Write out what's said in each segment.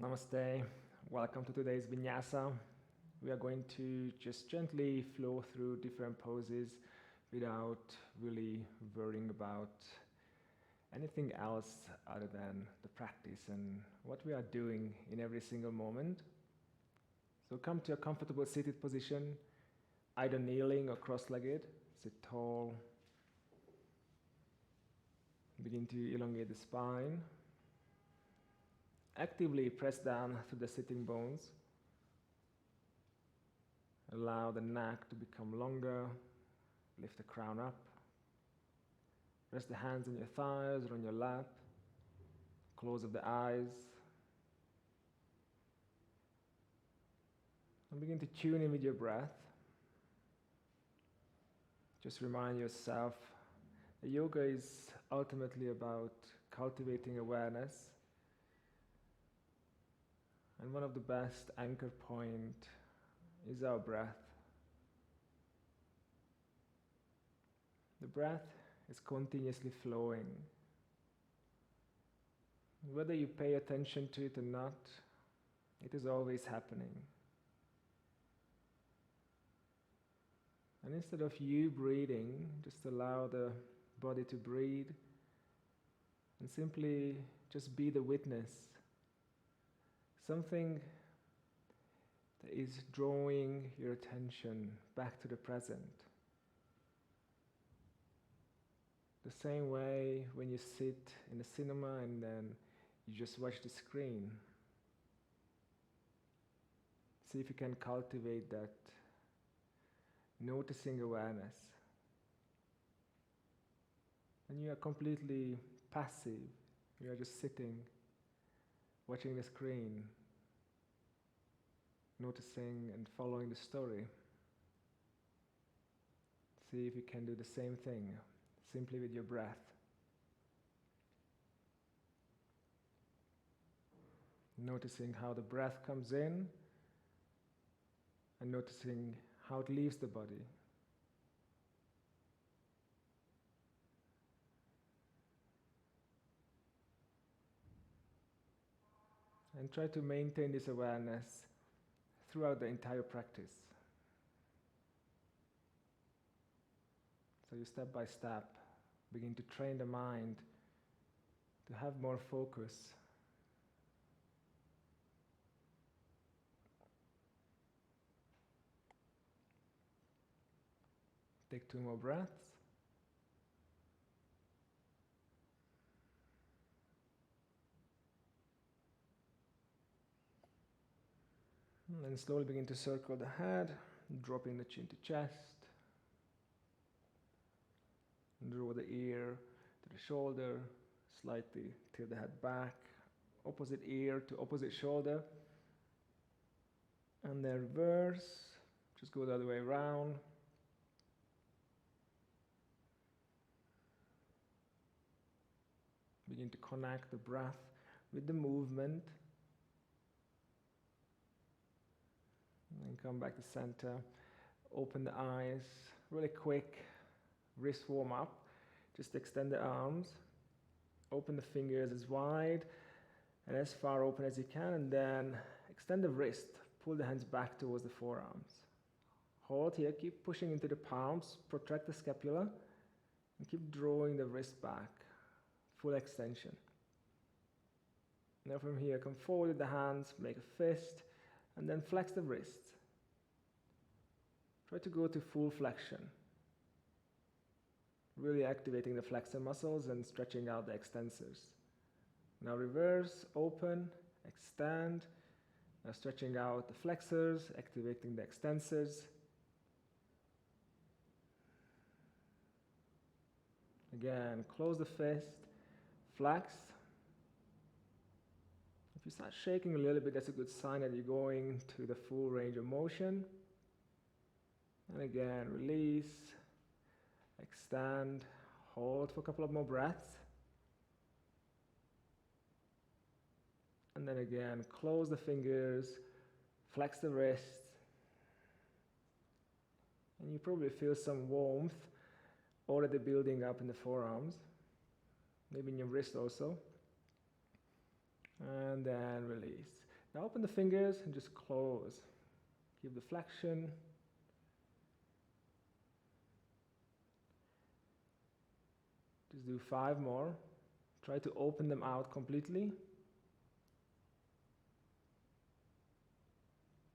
Namaste. Welcome to today's Vinyasa. We are going to just gently flow through different poses without really worrying about anything else other than the practice and what we are doing in every single moment. So come to a comfortable seated position, either kneeling or cross-legged. Sit tall. Begin to elongate the spine. Actively press down through the sitting bones. Allow the neck to become longer. Lift the crown up. Rest the hands on your thighs or on your lap. Close up the eyes. And begin to tune in with your breath. Just remind yourself that yoga is ultimately about cultivating awareness. And one of the best anchor points is our breath. The breath is continuously flowing. Whether you pay attention to it or not, it is always happening. And instead of you breathing, just allow the body to breathe and simply just be the witness. Something that is drawing your attention back to the present. The same way when you sit in the cinema and then you just watch the screen. See if you can cultivate that noticing awareness. And you are completely passive. You are just sitting, watching the screen, noticing and following the story. See if you can do the same thing, simply with your breath. Noticing how the breath comes in and noticing how it leaves the body. And try to maintain this awareness throughout the entire practice. So you step by step begin to train the mind to have more focus. Take 2 more breaths. And then slowly begin to circle the head, dropping the chin to chest. Draw the ear to the shoulder, slightly tilt the head back, opposite ear to opposite shoulder. And then reverse, just go the other way around. Begin to connect the breath with the movement. And then come back to center, open the eyes, really quick, wrist warm up. Just extend the arms, open the fingers as wide and as far open as you can, and then extend the wrist, pull the hands back towards the forearms. Hold here, keep pushing into the palms, protract the scapula, and keep drawing the wrist back, full extension. Now from here, come forward with the hands, make a fist, and then flex the wrists. Try to go to full flexion. Really activating the flexor muscles and stretching out the extensors. Now reverse, open, extend. Now stretching out the flexors, activating the extensors. Again, close the fist, flex. If you start shaking a little bit, that's a good sign that you're going to the full range of motion. And again, release, extend, hold for a couple of more breaths. And then again, close the fingers, flex the wrists. And you probably feel some warmth already building up in the forearms, maybe in your wrist also. And then release. Now open the fingers and just close. Keep the flexion. Just do 5 more. Try to open them out completely.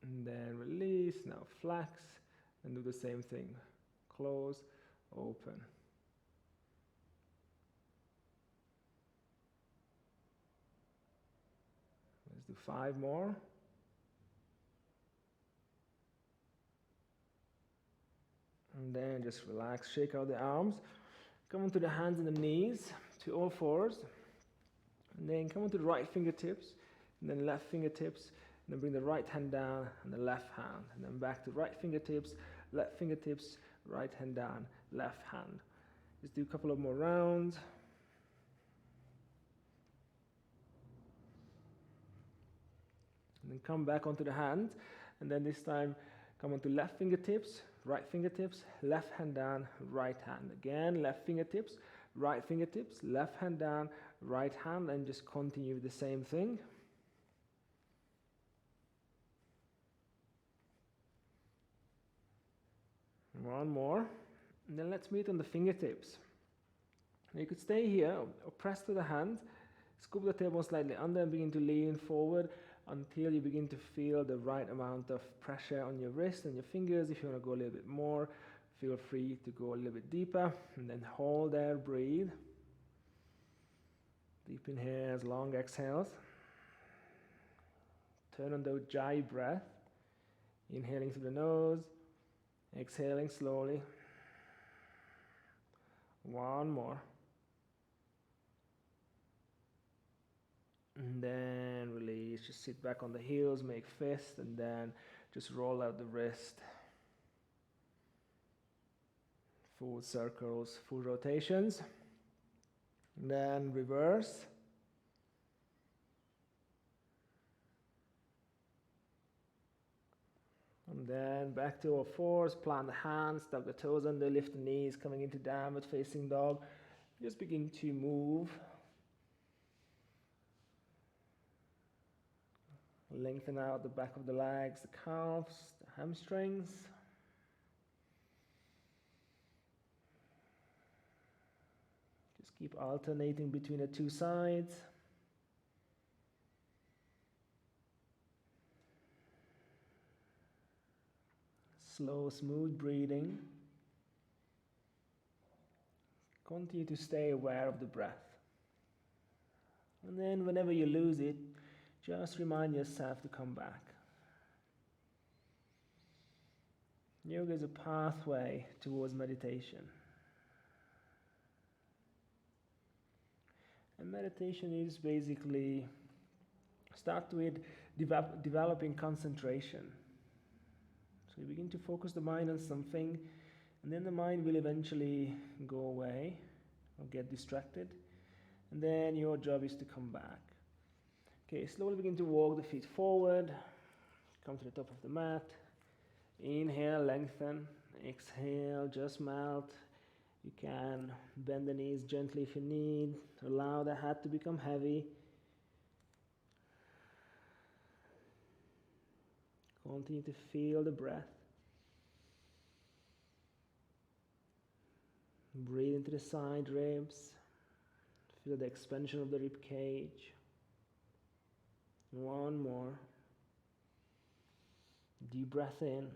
And then release. Now flex and do the same thing. Close, open. Let's do 5 more. And then just relax, shake out the arms. Come onto the hands and the knees, to all fours. And then come onto the right fingertips, and then left fingertips, and then bring the right hand down and the left hand. And then back to right fingertips, right hand down, left hand. Just do a couple of more rounds. And then come back onto the hands, and then this time come onto left fingertips, left hand down, right hand. Again, left fingertips, left hand down, right hand, and just continue the same thing. One more, and then let's meet on the fingertips. Now you could stay here or press to the hands, scoop the tailbone slightly under and begin to lean forward until you begin to feel the right amount of pressure on your wrist and your fingers. If you want to go a little bit more, feel free to go a little bit deeper, and then hold there, breathe. Deep inhales, long exhales. Turn on the Ujjayi breath, inhaling through the nose, exhaling slowly. One more. And then release, just sit back on the heels, make fist, and then just roll out the wrist. Full circles, full rotations. And then reverse. And then back to all fours, plant the hands, tuck the toes under, lift the knees, coming into downward facing dog. Just begin to move. Lengthen out the back of the legs, the calves, the hamstrings. Just keep alternating between the two sides. Slow, smooth breathing. Continue to stay aware of the breath. And then whenever you lose it, just remind yourself to come back. Yoga is a pathway towards meditation. And meditation is basically start with developing concentration. So you begin to focus the mind on something, and then the mind will eventually go away or get distracted. And then your job is to come back. Okay, slowly begin to walk the feet forward. Come to the top of the mat. Inhale, lengthen. Exhale, just melt. You can bend the knees gently if you need. Allow the head to become heavy. Continue to feel the breath. Breathe into the side ribs. Feel the expansion of the rib cage. One more. Deep breath in.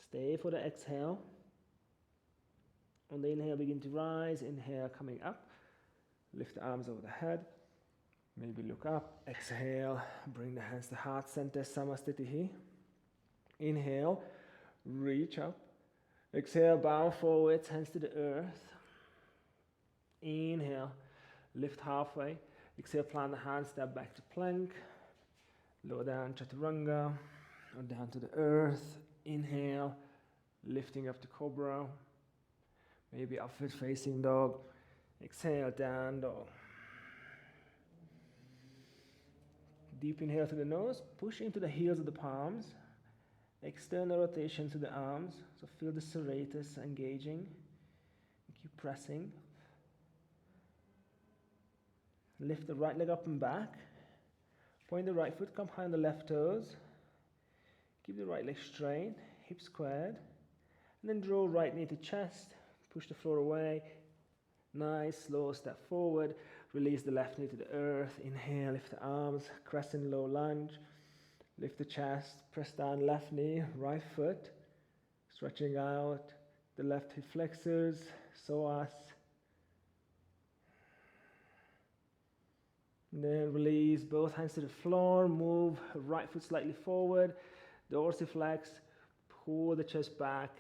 Stay for the exhale. On the inhale, begin to rise. Inhale, coming up. Lift the arms over the head. Maybe look up. Exhale. Bring the hands to heart center, Samastitihi. Inhale. Reach up. Exhale, bow forwards, hands to the earth. Inhale. Lift halfway. Exhale, plant the hands, step back to plank. Lower down, chaturanga. Or down to the earth. Inhale. Lifting up to cobra. Maybe upward facing dog. Exhale, down dog. Deep inhale through the nose. Push into the heels of the palms. External rotation to the arms. So feel the serratus engaging. Keep pressing. Lift the right leg up and back. Point the right foot, come high on the left toes. Keep the right leg straight, hips squared. And then draw right knee to chest, push the floor away. Nice, slow step forward. Release the left knee to the earth. Inhale, lift the arms, crescent low lunge. Lift the chest, press down left knee, right foot. Stretching out the left hip flexors, psoas. And then release both hands to the floor, move right foot slightly forward, dorsiflex, pull the chest back,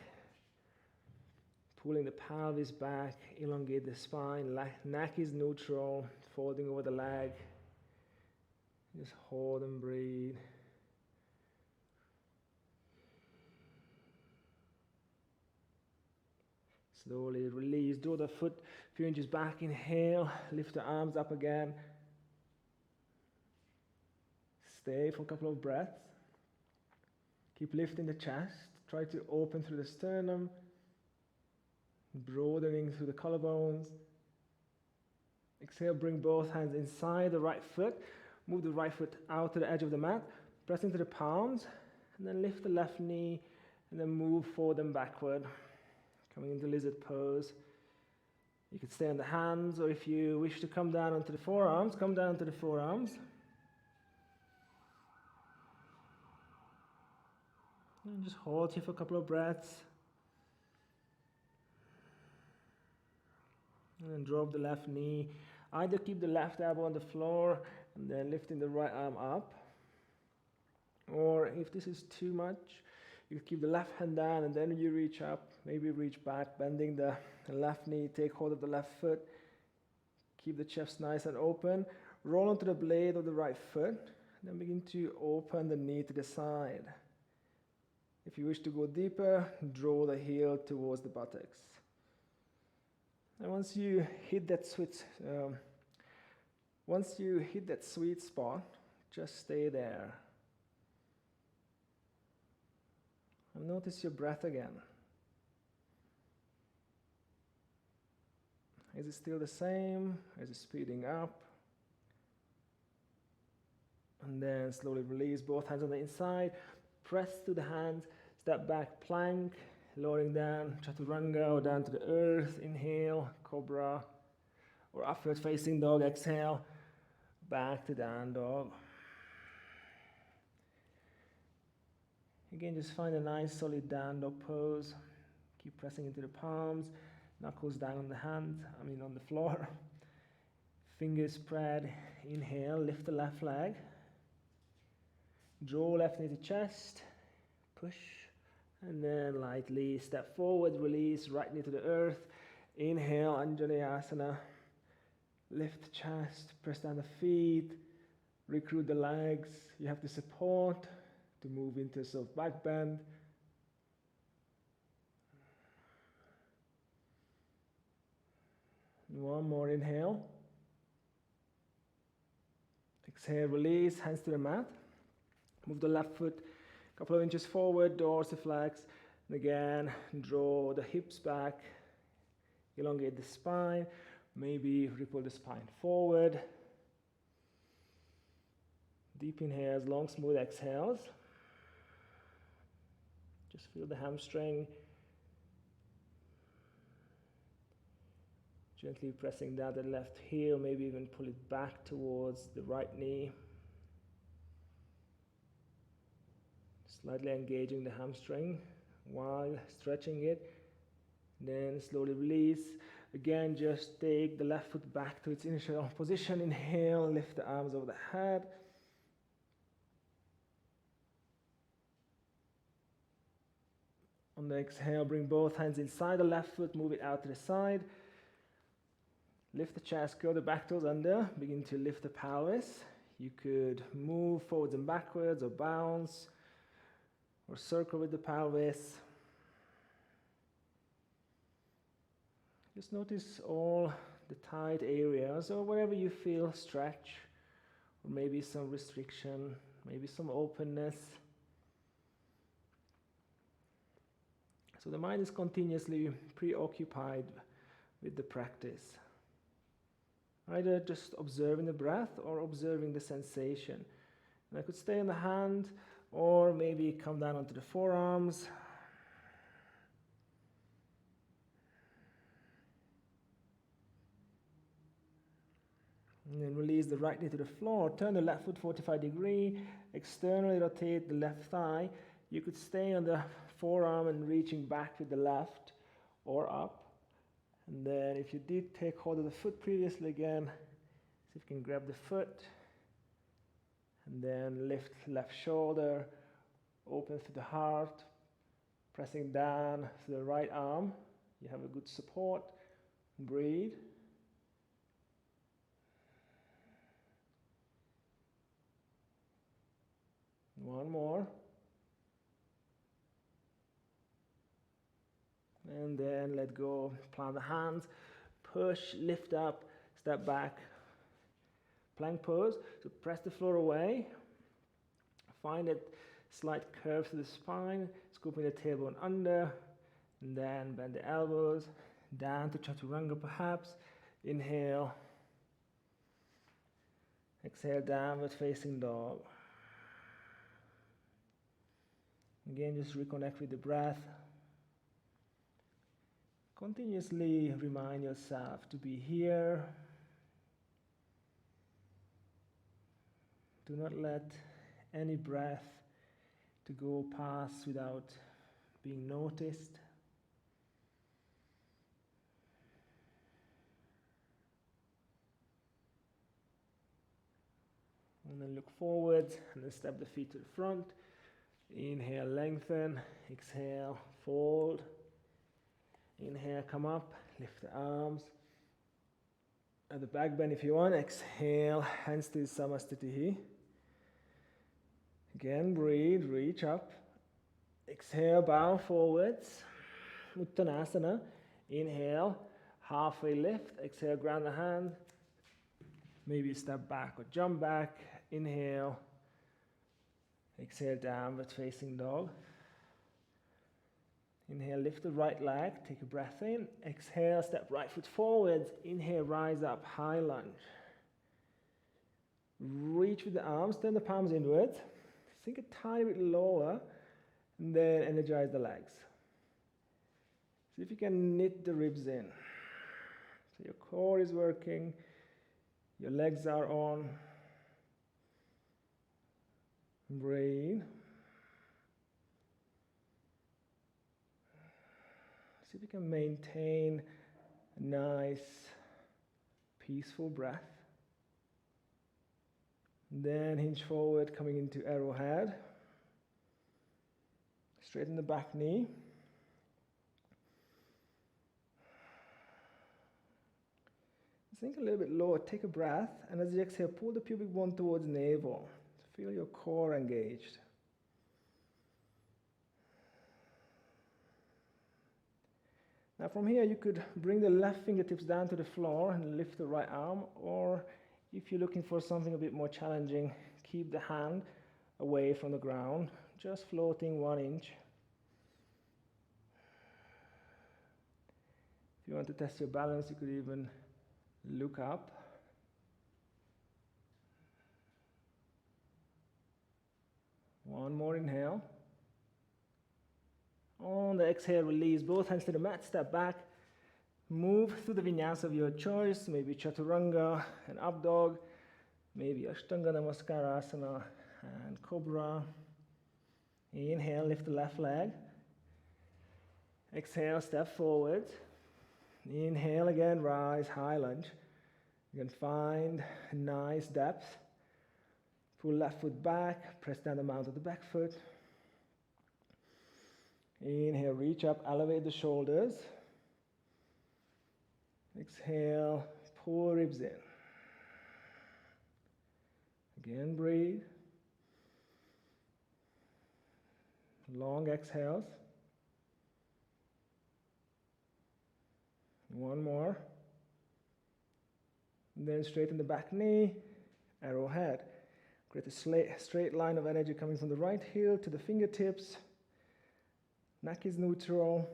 pulling the pelvis back, elongate the spine, neck is neutral, folding over the leg. Just hold and breathe. Slowly release, draw the foot a few inches back, inhale, lift the arms up again. Stay for a couple of breaths. Keep lifting the chest, try to open through the sternum, broadening through the collarbones. Exhale, bring both hands inside the right foot, move the right foot out to the edge of the mat, press into the palms, and then lift the left knee, and then move forward and backward. Coming into lizard pose. You could stay on the hands, or if you wish to come down onto the forearms, come down to the forearms. And just hold here for a couple of breaths. And then drop the left knee. Either keep the left elbow on the floor and then lifting the right arm up. Or if this is too much, you keep the left hand down and then you reach up, maybe reach back, bending the left knee, take hold of the left foot, keep the chest nice and open, roll onto the blade of the right foot, then begin to open the knee to the side. If you wish to go deeper, draw the heel towards the buttocks. And once you hit that sweet spot, just stay there. And notice your breath again. Is it still the same? Is it speeding up? And then slowly release both hands on the inside. Press to the hands. Step back, plank. Lowering down, chaturanga, or down to the earth. Inhale, cobra. Or upward facing dog. Exhale. Back to down dog. Again, just find a nice solid down dog pose. Keep pressing into the palms, knuckles down on the floor. Fingers spread. Inhale, lift the left leg. Draw left knee to chest. Push. And then lightly step forward, release, right knee to the earth. Inhale, Anjaneyasana. Lift the chest, press down the feet. Recruit the legs. You have the support to move into a soft back bend. One more inhale. Exhale, release, hands to the mat. Move the left foot a couple of inches forward, dorsiflex. And again, draw the hips back. Elongate the spine. Maybe ripple the spine forward. Deep inhales, long smooth exhales. Just feel the hamstring. Gently pressing down the left heel, maybe even pull it back towards the right knee. Slightly engaging the hamstring while stretching it. Then slowly release. Again, just take the left foot back to its initial position. Inhale, lift the arms over the head. On the exhale, bring both hands inside the left foot, move it out to the side. Lift the chest, curl the back toes under, begin to lift the pelvis. You could move forwards and backwards or bounce or circle with the pelvis. Just notice all the tight areas or wherever you feel stretch or maybe some restriction, maybe some openness. So the mind is continuously preoccupied with the practice. Either just observing the breath or observing the sensation. And I could stay in the hand, or maybe come down onto the forearms. And then release the right knee to the floor. Turn the left foot 45 degrees. Externally rotate the left thigh. You could stay on the forearm and reaching back with the left or up. And then if you did take hold of the foot previously again, see if you can grab the foot. And then lift left shoulder, open to the heart, pressing down to the right arm. You have a good support. Breathe. One more. And then let go, plant the hands, push, lift up, step back. Plank pose, so press the floor away. Find a slight curve to the spine, scooping the tailbone under, and then bend the elbows, down to chaturanga perhaps. Inhale. Exhale, downward facing dog. Again, just reconnect with the breath. Continuously remind yourself to be here. Do not let any breath to go past without being noticed. And then look forward and then step the feet to the front. Inhale, lengthen. Exhale, fold. Inhale, come up, lift the arms. At the back bend if you want. Exhale, hands to Samasthiti. Again, breathe, reach up. Exhale, bow forwards. Uttanasana. Inhale, halfway lift. Exhale, ground the hand. Maybe step back or jump back. Inhale. Exhale, downward facing dog. Inhale, lift the right leg, take a breath in. Exhale, step right foot forwards. Inhale, rise up, high lunge. Reach with the arms, turn the palms inwards. Sink a tiny bit lower, and then energize the legs. See if you can knit the ribs in. So your core is working, your legs are on. Breathe. See if you can maintain a nice, peaceful breath. Then hinge forward, coming into arrowhead. Straighten the back knee. Sink a little bit lower, take a breath, and as you exhale, pull the pubic bone towards navel. Feel your core engaged. Now from here you could bring the left fingertips down to the floor and lift the right arm, or if you're looking for something a bit more challenging, keep the hand away from the ground, just floating 1 inch. If you want to test your balance, you could even look up. One more inhale. On the exhale, release both hands to the mat, step back, move through the vinyasa of your choice, maybe chaturanga and up dog, maybe ashtanga namaskara and cobra. Inhale, lift the left leg. Exhale, step forward. Inhale again, rise, high lunge. You can find a nice depth. Pull left foot back, press down the mount of the back foot. Inhale, reach up, elevate the shoulders. Exhale, pull ribs in. Again, breathe. Long exhales. One more. And then straighten the back knee, arrowhead. Create a straight line of energy coming from the right heel to the fingertips. Neck is neutral.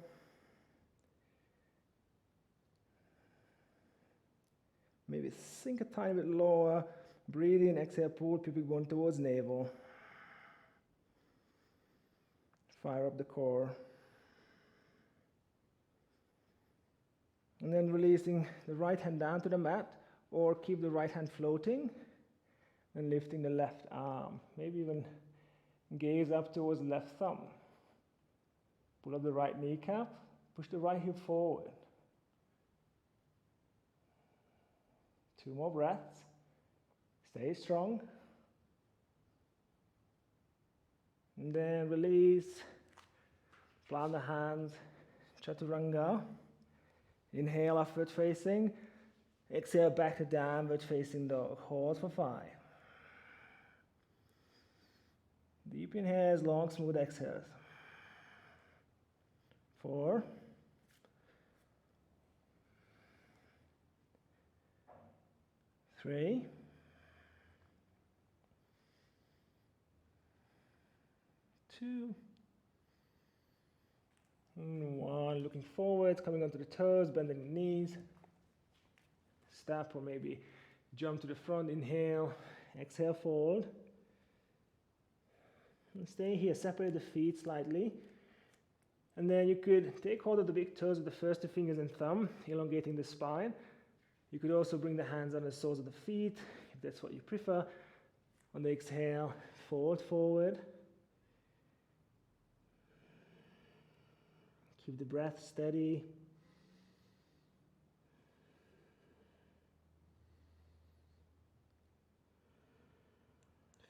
Maybe sink a tiny bit lower, Breathe in, exhale, pull pubic bone towards navel. Fire up the core. And then releasing the right hand down to the mat, or keep the right hand floating and lifting the left arm. Maybe even gaze up towards the left thumb. Pull up the right kneecap, push the right hip forward. 2 more breaths. Stay strong. And then release. Plant the hands. Chaturanga. Inhale, upward facing. Exhale, back to downward facing dog. Hold for 5. Deep inhales, long, smooth exhales. 4. 3. 2. And 1. Looking forward, coming onto the toes, bending the knees. Step or maybe jump to the front. Inhale, exhale, fold. And stay here, separate the feet slightly. And then you could take hold of the big toes with the first 2 fingers and thumb, elongating the spine. You could also bring the hands on the soles of the feet, if that's what you prefer. On the exhale, fold forward. Keep the breath steady.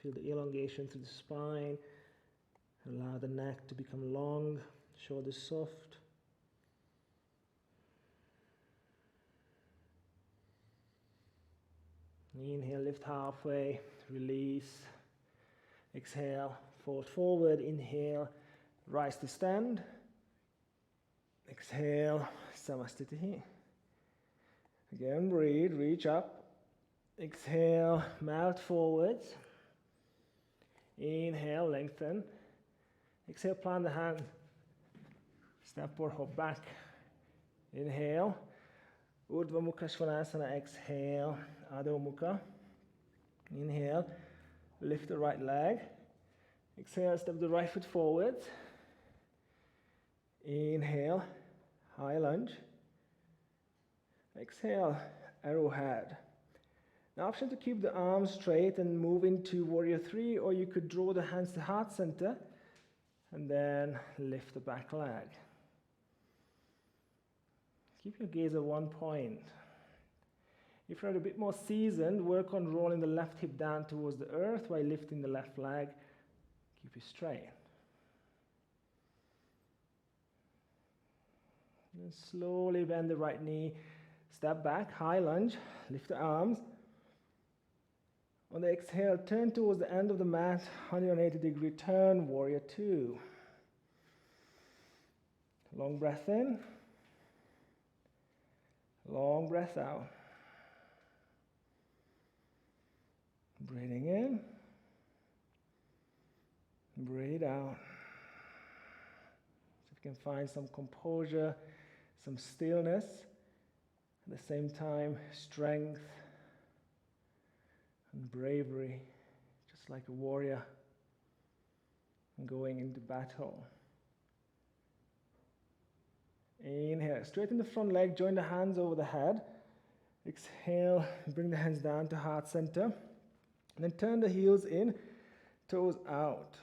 Feel the elongation through the spine. Allow the neck to become long, shoulders soft. Inhale, lift halfway, release. Exhale, fold forward. Inhale, rise to stand. Exhale, Samastitihi. Again, breathe, reach up. Exhale, melt forwards. Inhale, lengthen. Exhale, plant the hand. Step or hop back. Inhale. Urdhva Mukha Svanasana. Exhale. Adho Mukha. Inhale. Lift the right leg. Exhale, step the right foot forward. Inhale. High lunge. Exhale. Arrowhead. An option to keep the arms straight and move into Warrior 3, or you could draw the hands to heart center and then lift the back leg. Keep your gaze at one point. If you're a bit more seasoned, work on rolling the left hip down towards the earth while lifting the left leg. Keep it straight. And slowly bend the right knee, step back, high lunge, lift the arms. On the exhale, turn towards the end of the mat, 180-degree turn, Warrior 2. Long breath in, long breath out. Breathing in, breathe out. So if you can find some composure, some stillness, at the same time, strength and bravery, just like a warrior going into battle. Inhale, straighten the front leg, join the hands over the head. Exhale, bring the hands down to heart center. And then turn the heels in, toes out.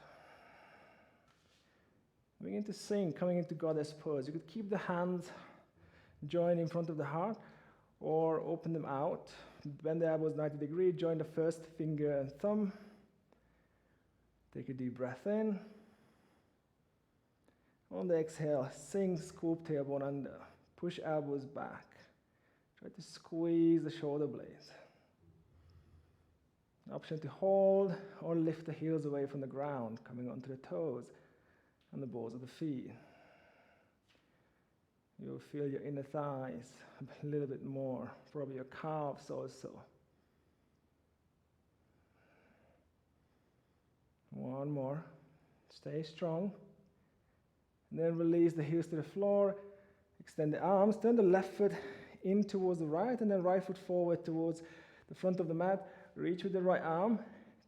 Begin to sink, coming into goddess pose. You could keep the hands joined in front of the heart or open them out. Bend the elbows 90 degrees, join the first finger and thumb. Take a deep breath in. On the exhale, sink, scoop tailbone under. Push elbows back. Try to squeeze the shoulder blades. Option to hold or lift the heels away from the ground, coming onto the toes and the balls of the feet. You'll feel your inner thighs a little bit more, probably your calves also. One more. Stay strong. And then release the heels to the floor. Extend the arms. Turn the left foot in towards the right, and then right foot forward towards the front of the mat. reach with the right arm,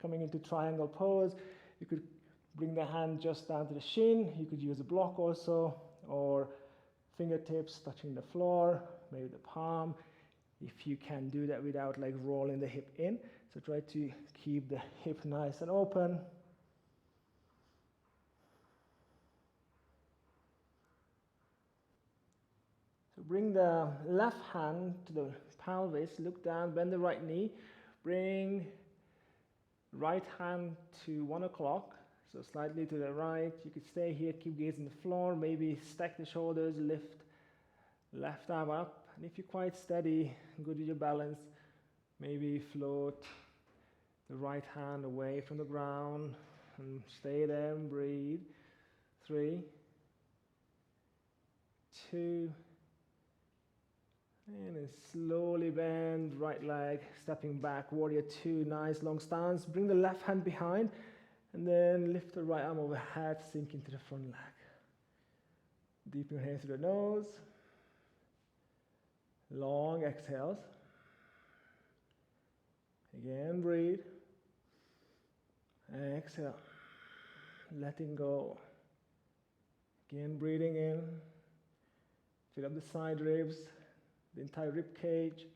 coming into triangle pose. You could bring the hand just down to the shin. You could use a block also, or fingertips touching the floor, maybe the palm, if you can do that without like rolling the hip in. So try to keep the hip nice and open. So bring the left hand to the pelvis, look down, bend the right knee, bring right hand to 1 o'clock, so slightly to the right. You could stay here, keep gazing the floor, maybe stack the shoulders, lift left arm up, and if you're quite steady, good with your balance, maybe float the right hand away from the ground and stay there and breathe. 3, 2, and then slowly bend right leg, stepping back, warrior 2, nice long stance. Bring the left hand behind and then lift the right arm overhead, sink into the front leg. Deep inhale through the nose, long exhales. Again, breathe. Exhale, letting go. Again, breathing in. Fill up the side ribs, the entire rib cage.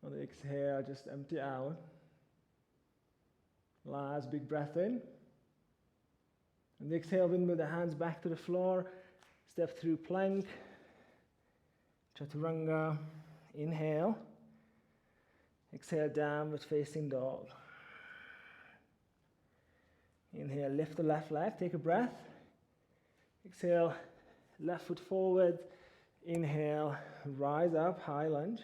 On the exhale, just empty out. Last big breath in. On the exhale, windmill the hands back to the floor. Step through plank. Chaturanga. Inhale. Exhale, downward facing dog. Inhale, lift the left leg, take a breath. Exhale, left foot forward. Inhale, rise up, high lunge.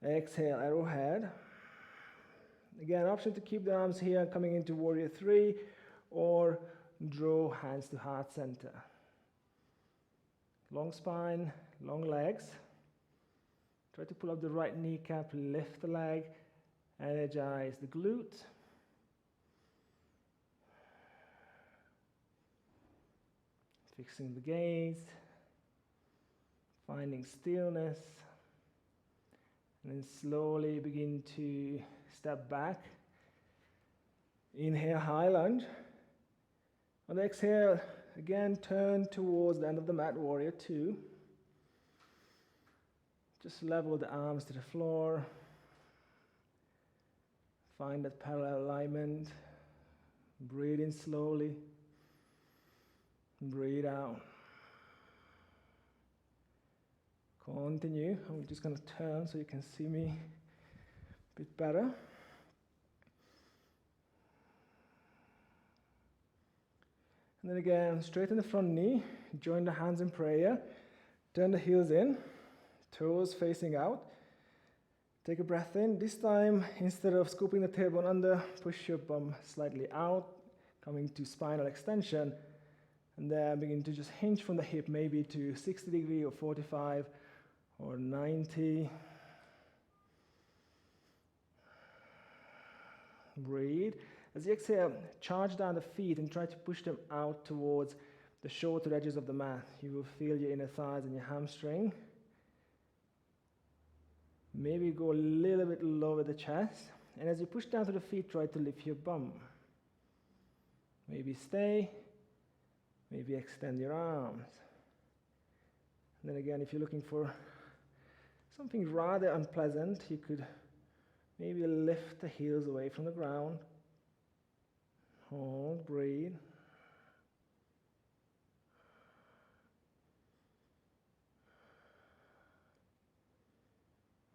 Exhale, arrowhead. Again, option to keep the arms here coming into warrior 3, or draw hands to heart center. Long spine, long legs. Try to pull up the right kneecap, lift the leg, energize the glute. Fixing the gaze, finding stillness, and then slowly begin to step back. Inhale, high lunge. On the exhale, again turn towards the end of the mat, warrior 2. Just level the arms to the floor. Find that parallel alignment. Breathe in slowly. Breathe out. Continue. I'm just going to turn so you can see me a bit better. And then again, straighten the front knee. Join the hands in prayer. Turn the heels in. Toes facing out. Take a breath in. This time, instead of scooping the tailbone under, push your bum slightly out, coming to spinal extension. And then begin to just hinge from the hip, maybe to 60 degree or 45 or 90. Breathe. As you exhale, charge down the feet and try to push them out towards the shorter edges of the mat. You will feel your inner thighs and your hamstring. Maybe go a little bit lower the chest. And as you push down to the feet, try to lift your bum. Maybe stay. Maybe extend your arms. And then again, if you're looking for something rather unpleasant, you could maybe lift the heels away from the ground. Hold, breathe.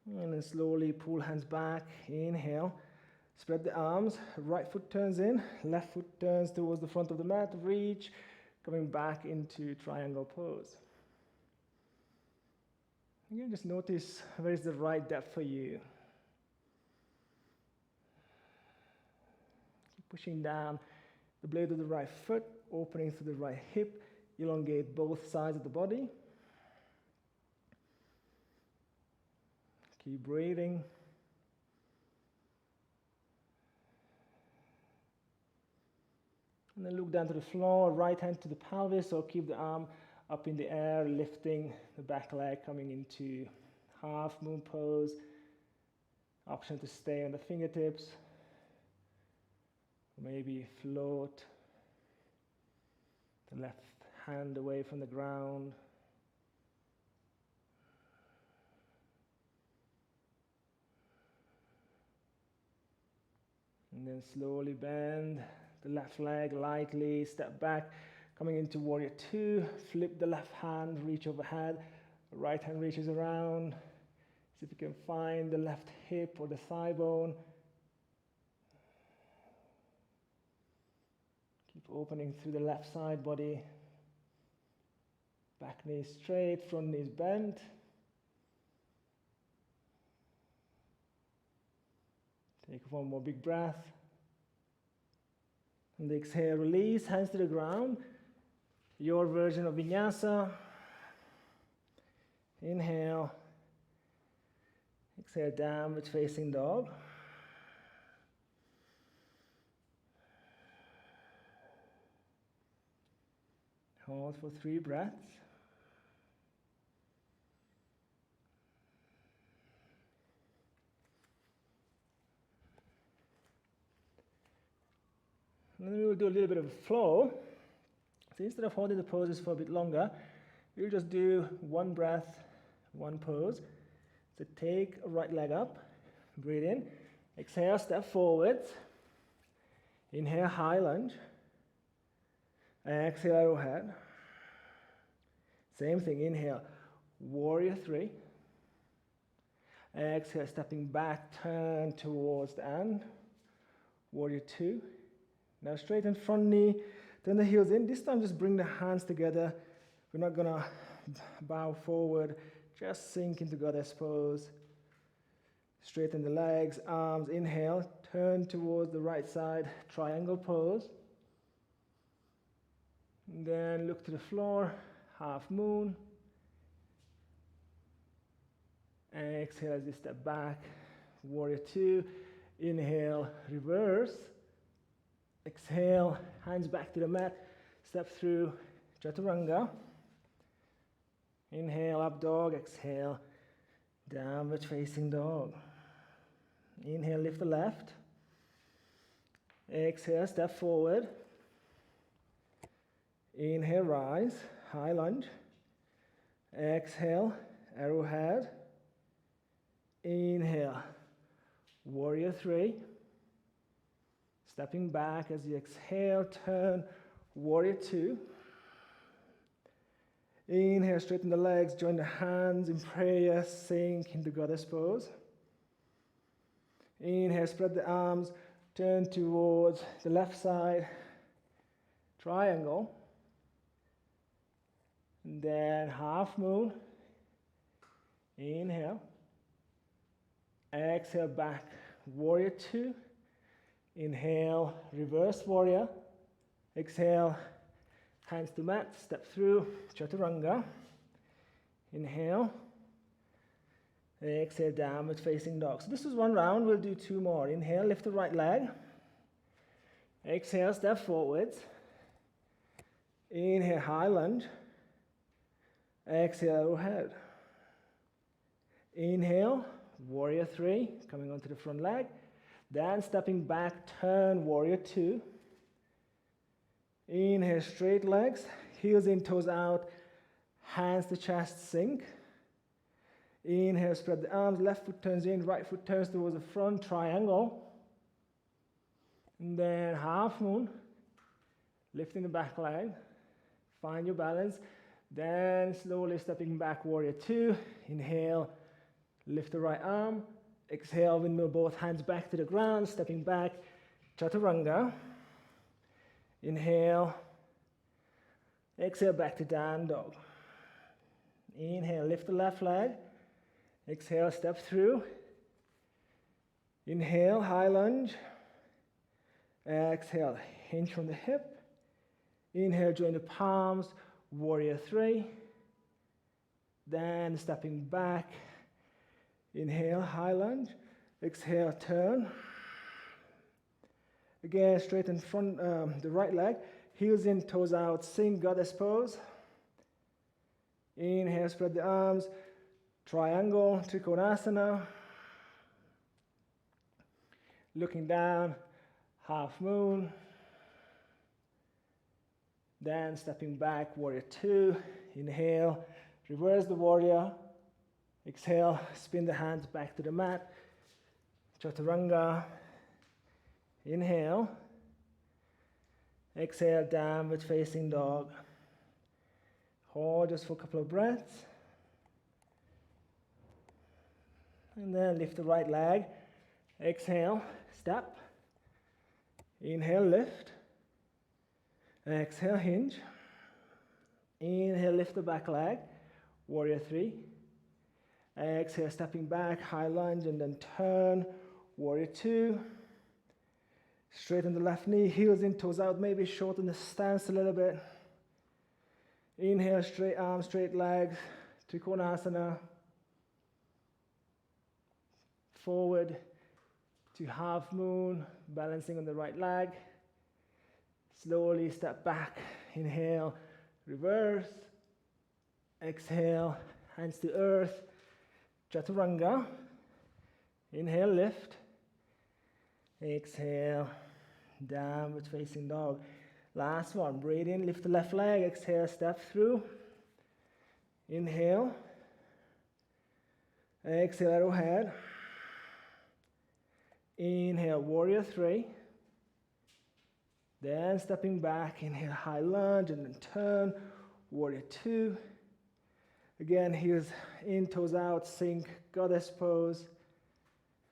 And then slowly pull hands back. Inhale. Spread the arms. Right foot turns in. Left foot turns towards the front of the mat. Reach. Coming back into triangle pose. Again, just notice where is the right depth for you. Keep pushing down the blade of the right foot, opening through the right hip. Elongate both sides of the body. Keep breathing. And then look down to the floor, right hand to the pelvis, or keep the arm up in the air, lifting the back leg, coming into half moon pose. Option to stay on the fingertips, maybe float the left hand away from the ground. And then slowly bend the left leg lightly, step back, coming into warrior two, flip the left hand, reach overhead, right hand reaches around. See if you can find the left hip or the thigh bone. Keep opening through the left side body. Back knee straight, front knees bent. Take one more big breath. And exhale, release, hands to the ground. Your version of Vinyasa. Inhale. Exhale, downward facing dog. Hold for 3 breaths. And then we will do a little bit of a flow. So instead of holding the poses for a bit longer, we'll just do 1 breath, 1 pose. So take a right leg up, breathe in, exhale, step forwards. Inhale, high lunge. Exhale, arrowhead. Same thing, inhale, warrior 3. Exhale, stepping back, turn towards the end. Warrior 2. Now straighten front knee, turn the heels in. This time just bring the hands together. We're not gonna bow forward, just sink into goddess pose. Straighten the legs, arms, inhale, turn towards the right side, triangle pose. And then look to the floor, half moon. Exhale as you step back, warrior 2. Inhale, reverse. Exhale, hands back to the mat, step through chaturanga. Inhale, up dog, exhale, downward facing dog. Inhale, lift the left. Exhale, step forward. Inhale, rise, high lunge. Exhale, arrowhead. Inhale, warrior 3. Stepping back as you exhale, turn, warrior 2. Inhale, straighten the legs, join the hands in prayer, sink into goddess pose. Inhale, spread the arms, turn towards the left side, triangle. And then half moon. Inhale. Exhale, back, warrior 2. Inhale, reverse warrior. Exhale, hands to mat, step through chaturanga. Inhale. Exhale, downward facing dog. So this is 1 round, we'll do 2 more. Inhale, lift the right leg. Exhale, step forwards. Inhale, high lunge. Exhale, arrowhead. Inhale, warrior 3, coming onto the front leg. Then stepping back, turn, warrior 2. Inhale, straight legs, heels in, toes out, hands to chest, sink. Inhale, spread the arms, left foot turns in, right foot turns towards the front, triangle. And then half moon, lifting the back leg, find your balance. Then slowly stepping back, warrior 2. Inhale, lift the right arm. Exhale, windmill both hands back to the ground, stepping back, chaturanga. Inhale. Exhale, back to down dog. Inhale, lift the left leg. Exhale, step through. Inhale, high lunge. Exhale, hinge from the hip. Inhale, join the palms, warrior 3. Then stepping back. Inhale, high lunge. Exhale, turn. Again, straighten front, the right leg. Heels in, toes out, sink, goddess pose. Inhale, spread the arms. Triangle, Trikonasana. Looking down, half moon. Then stepping back, warrior two. Inhale, reverse the warrior. Exhale, spin the hands back to the mat. Chaturanga. Inhale. Exhale, downward facing dog. Hold just for a couple of breaths. And then lift the right leg. Exhale, step. Inhale, lift. Exhale, hinge. Inhale, lift the back leg. Warrior three. Exhale, stepping back, high lunge, and then turn. Warrior two. Straighten the left knee, heels in, toes out, maybe shorten the stance a little bit. Inhale, straight arms, straight legs, Trikonasana. Forward to half moon, balancing on the right leg. Slowly step back, inhale, reverse. Exhale, hands to earth, Chaturanga. Inhale, lift. Exhale, downward facing dog. Last one, breathe in, lift the left leg, exhale, step through. Inhale. Exhale, arrowhead. Inhale, warrior three. Then stepping back, inhale, high lunge, and then turn, warrior two. Again, heels in, toes out, sink, goddess pose.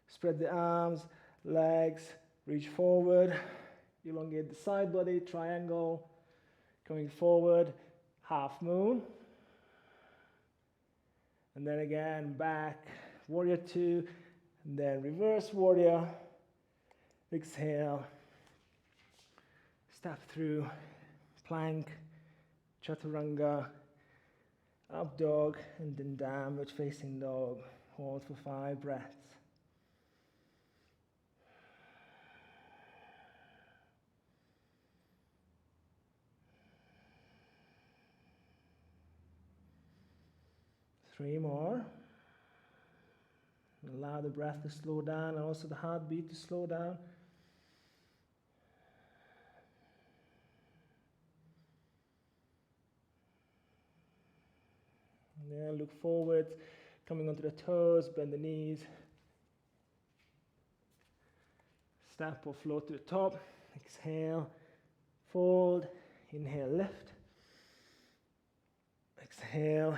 Spread the arms, legs, reach forward, elongate the side body, triangle, coming forward, half moon. And then again, back, warrior two, and then reverse warrior. Exhale, step through, plank, chaturanga, up dog, and then downward facing dog. Hold for 5 breaths. Three more. Allow the breath to slow down and also the heartbeat to slow down. And then look forward, coming onto the toes, bend the knees. Step or float to the top. Exhale, fold. Inhale, lift. Exhale,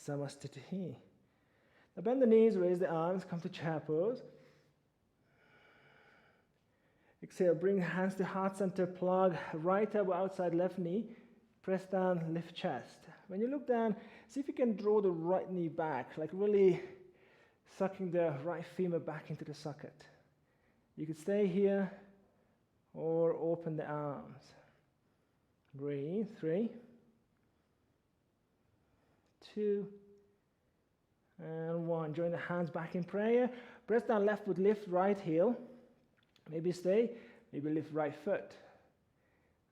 Samastitihi. Now bend the knees, raise the arms, come to chair pose. Exhale, bring hands to heart center, plug right elbow outside left knee, press down, lift chest. When you look down, see if you can draw the right knee back, like really sucking the right femur back into the socket. You could stay here or open the arms. Breathe, 3, 2, and 1. Join the hands back in prayer. Press down left foot, lift right heel. Maybe stay, maybe lift right foot.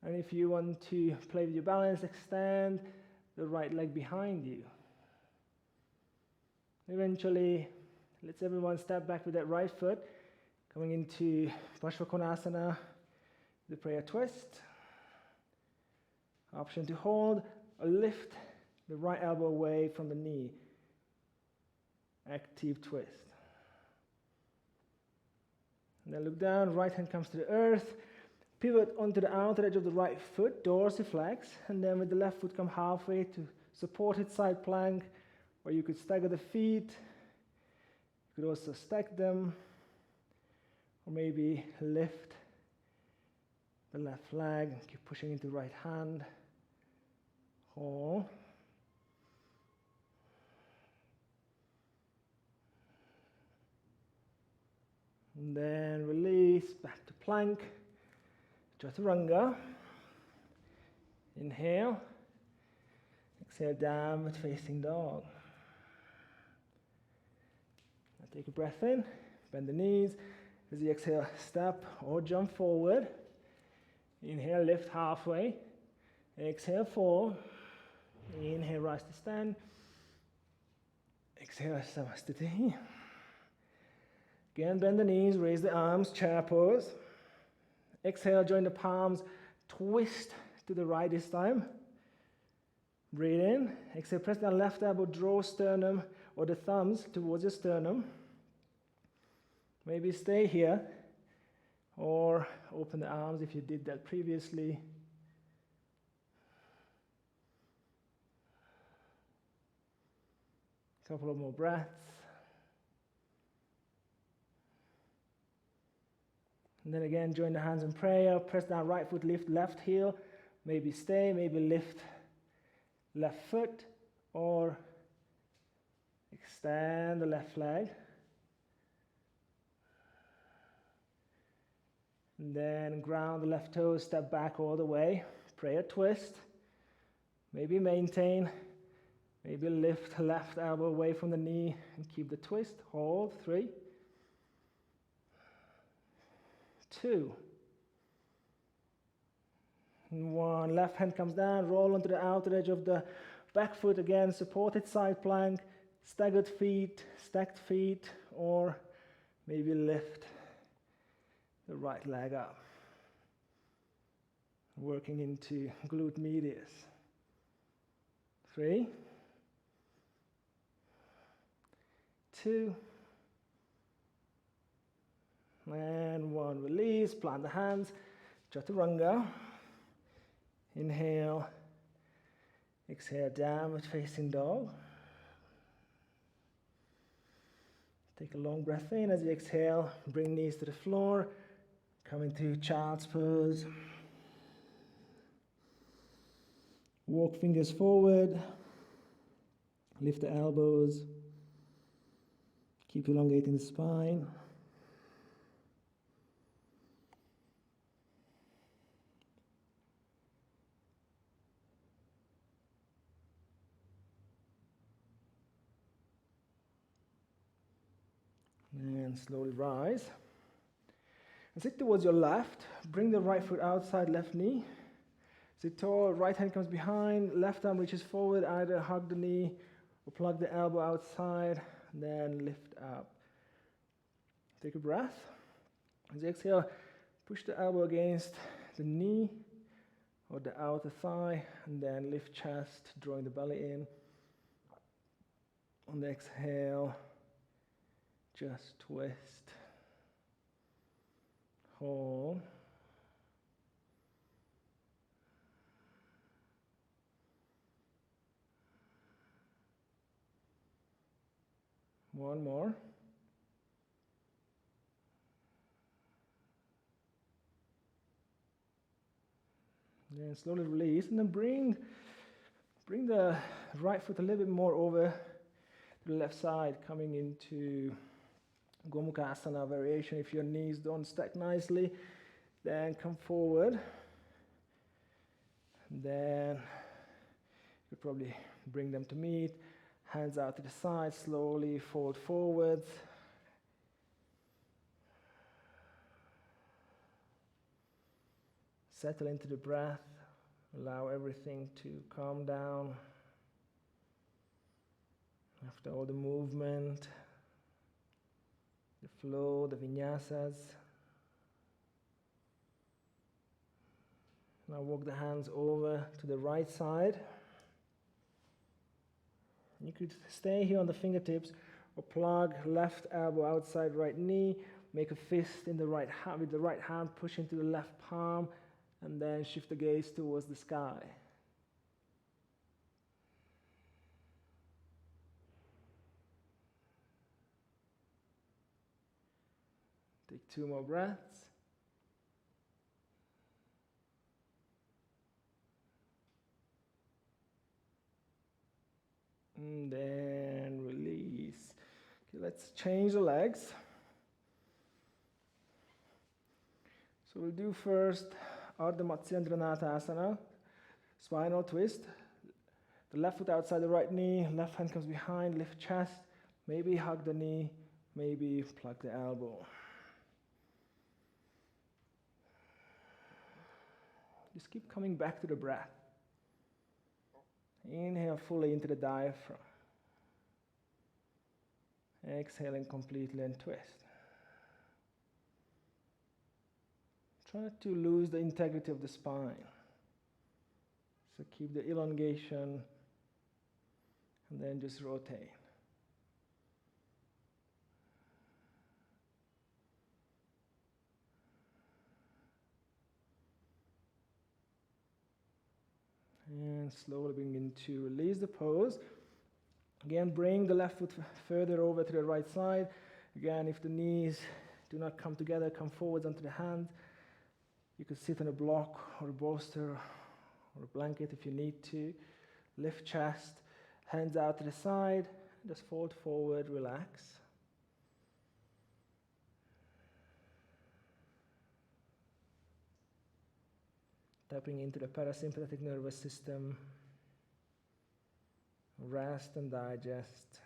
And if you want to play with your balance, extend the right leg behind you. Eventually, let's everyone step back with that right foot, coming into Parsvakonasana, the prayer twist. Option to hold or lift the right elbow away from the knee. Active twist. And then look down, right hand comes to the earth. Pivot onto the outer edge of the right foot, dorsiflex, and then with the left foot come halfway to supported side plank, or you could stagger the feet. You could also stack them, or maybe lift the left leg, keep pushing into the right hand. Hold. And then release, back to plank. Chaturanga. Inhale. Exhale, downward facing dog. Now take a breath in, bend the knees. As you exhale, step or jump forward. Inhale, lift halfway. Exhale, fall. Inhale, rise to stand. Exhale, Samastiti. Again, bend the knees, raise the arms, chair pose. Exhale, join the palms, twist to the right this time. Breathe in. Exhale, press down left elbow, draw sternum or the thumbs towards your sternum. Maybe stay here or open the arms if you did that previously. Couple of more breaths. And then again, join the hands in prayer. Press down right foot, lift left heel. Maybe stay, maybe lift left foot or extend the left leg. And then ground the left toes, step back all the way. Prayer twist. Maybe maintain. Maybe lift left elbow away from the knee and keep the twist. Hold. 3, 2, 1. Left hand comes down, roll onto the outer edge of the back foot again, supported side plank, staggered feet, stacked feet, or maybe lift the right leg up. Working into glute medius. 3, 2, and 1. Release, plant the hands, chaturanga. Inhale, exhale, downward facing dog. Take a long breath in as you exhale, bring knees to the floor, come into child's pose. Walk fingers forward, lift the elbows, keep elongating the spine. And slowly rise. And sit towards your left. Bring the right foot outside left knee. Sit tall, right hand comes behind, left arm reaches forward, either hug the knee or plug the elbow outside, and then lift up. Take a breath. As you exhale, push the elbow against the knee or the outer thigh, and then lift chest, drawing the belly in. On the exhale, just twist, hold. One more. Then slowly release, and then bring the right foot a little bit more over to the left side, coming into Gomukhasana variation. If your knees don't stack nicely, then come forward. And then you probably bring them to meet. Hands out to the side, slowly fold forwards. Settle into the breath. Allow everything to calm down. After all the movement, the flow, the vinyasas. Now walk the hands over to the right side. You could stay here on the fingertips or plug left elbow outside right knee, make a fist in the right hand with the right hand, push into the left palm, and then shift the gaze towards the sky. Take 2 more breaths. And then release. Okay, let's change the legs. So we'll do first Ardha Matsyendranathasana, spinal twist. The left foot outside the right knee, left hand comes behind, lift chest, maybe hug the knee, maybe plug the elbow. Just keep coming back to the breath. Inhale fully into the diaphragm. Exhaling completely and twist. Try not to lose the integrity of the spine. So keep the elongation and then just rotate. And slowly begin to release the pose. Again, bring the left foot further over to the right side. Again, if the knees do not come together, come forwards onto the hands. You could sit on a block or a bolster or a blanket if you need to. Lift chest, hands out to the side, just fold forward, relax. Tapping into the parasympathetic nervous system. Rest and digest.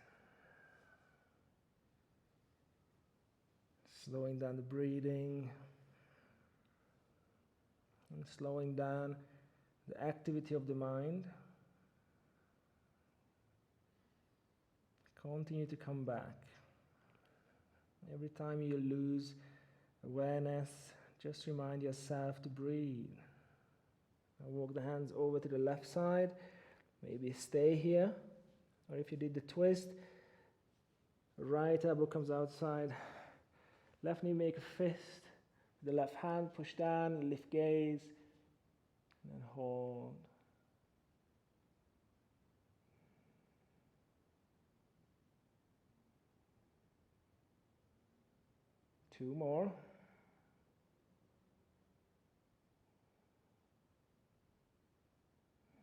Slowing down the breathing. And slowing down the activity of the mind. Continue to come back. Every time you lose awareness, just remind yourself to breathe. Now walk the hands over to the left side. Maybe stay here. Or if you did the twist, right elbow comes outside. Left knee make a fist. The left hand push down, lift gaze, and then hold. Two more.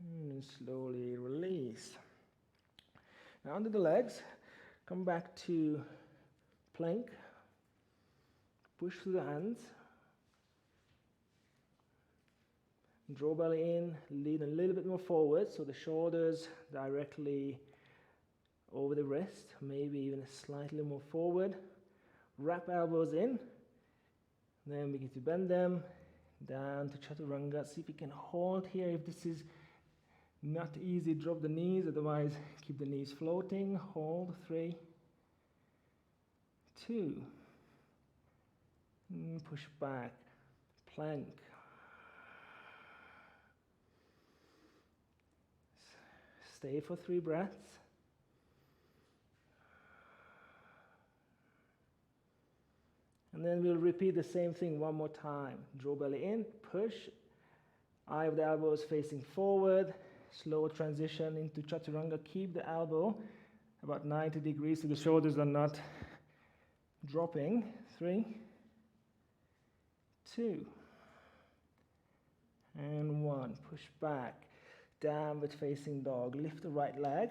And slowly release. Now under the legs, come back to plank. Push through the hands. Draw belly in, lean a little bit more forward so the shoulders directly over the wrist, maybe even slightly more forward. Wrap elbows in, then begin to bend them down to chaturanga. See if you can hold here. If this is not easy, drop the knees, otherwise keep the knees floating. Hold, 3, 2, push back, plank. Stay for 3 breaths. And then we'll repeat the same thing one more time. Draw belly in, push, eye of the elbows facing forward, slow transition into chaturanga. Keep the elbow about 90 degrees so the shoulders are not dropping. 3, 2, and 1. Push back, downward facing dog. Lift the right leg.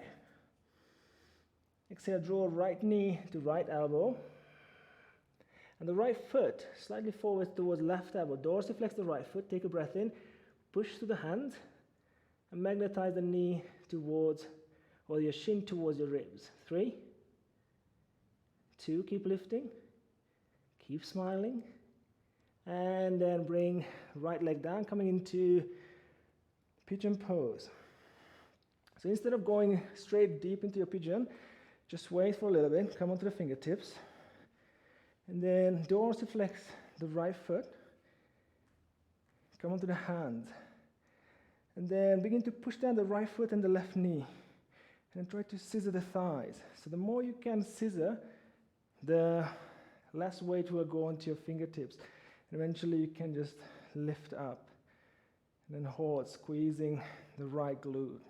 Exhale, draw right knee to right elbow. And the right foot slightly forward towards left elbow. Dorsiflex the right foot. Take a breath in. Push through the hands. And magnetize the knee towards, or your shin towards your ribs. 3, 2, keep lifting. Keep smiling. And then bring right leg down, coming into pigeon pose. So instead of going straight deep into your pigeon, just wait for a little bit. Come onto the fingertips. And then dorsiflex the right foot. Come onto the hands. And then begin to push down the right foot and the left knee. And then try to scissor the thighs. So the more you can scissor, the less weight will go onto your fingertips. And eventually you can just lift up. And then hold, squeezing the right glute.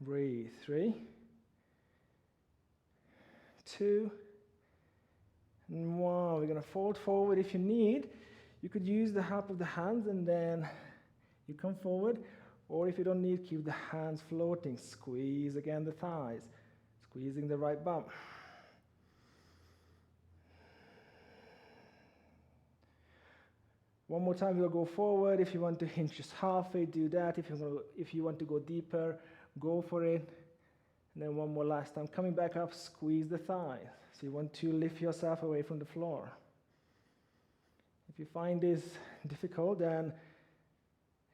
Breathe. 3, 2, and 1. We're going to fold forward. If you need, you could use the help of the hands and then you come forward. Or if you don't need, keep the hands floating. Squeeze again the thighs. Squeezing the right bum. One more time, we'll go forward. If you want to hinge just halfway, do that. If you want to go deeper, go for it. And then one more last time. Coming back up, squeeze the thighs. So you want to lift yourself away from the floor. If you find this difficult, then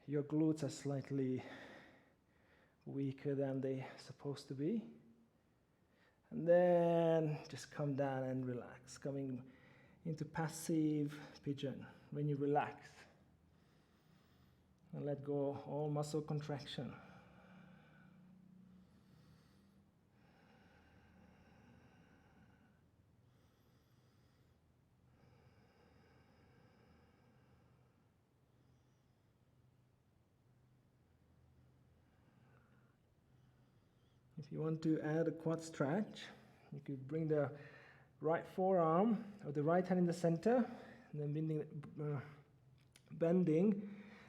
your glutes are slightly weaker than they're supposed to be. And then just come down and relax, coming into passive pigeon. When you relax, And let go all muscle contraction. If you want to add a quad stretch, you could bring the right forearm or the right hand in the center, and then bending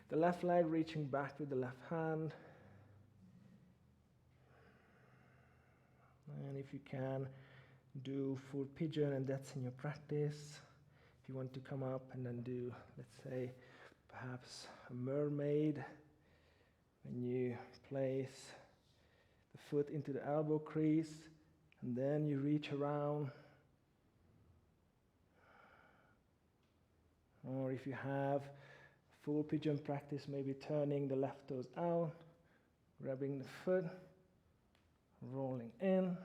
the left leg, reaching back with the left hand. And if you can, do full pigeon, and that's in your practice. If you want to come up and then do, let's say, perhaps a mermaid, when you place the foot into the elbow crease, and then you reach around. Or if you have full pigeon practice, maybe turning the left toes out, grabbing the foot, rolling in.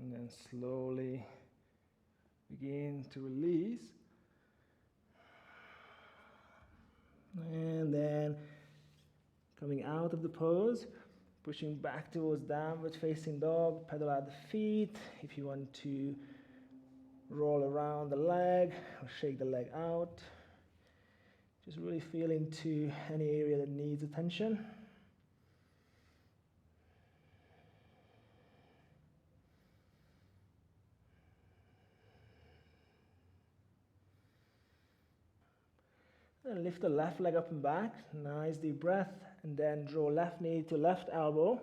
And then slowly begin to release. And then coming out of the pose, pushing back towards downward facing dog, pedal out the feet. If you want to roll around the leg or shake the leg out, just really feel into any area that needs attention. And lift the left leg up and back, nice deep breath, and then draw left knee to left elbow,